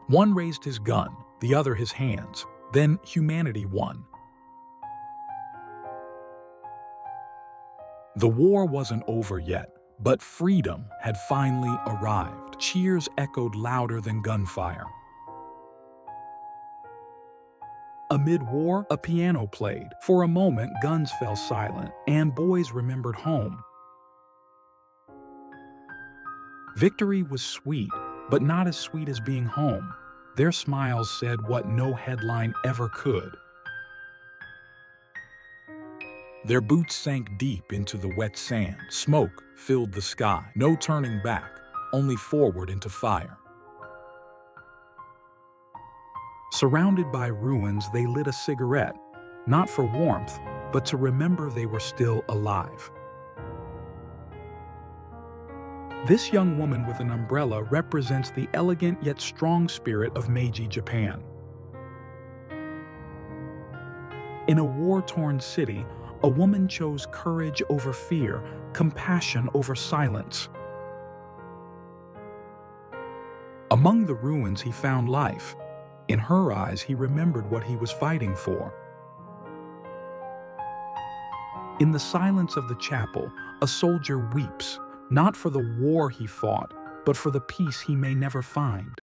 One raised his gun, the other his hands. Then humanity won. The war wasn't over yet, but freedom had finally arrived. Cheers echoed louder than gunfire. Amid war, a piano played. For a moment, guns fell silent, and boys remembered home. Victory was sweet, but not as sweet as being home. Their smiles said what no headline ever could. Their boots sank deep into the wet sand. Smoke filled the sky. No turning back, only forward into fire. Surrounded by ruins, they lit a cigarette, not for warmth, but to remember they were still alive. This young woman with an umbrella represents the elegant yet strong spirit of Meiji Japan. In a war-torn city, a woman chose courage over fear, compassion over silence. Among the ruins, he found life. In her eyes, he remembered what he was fighting for. In the silence of the chapel, a soldier weeps, not for the war he fought, but for the peace he may never find.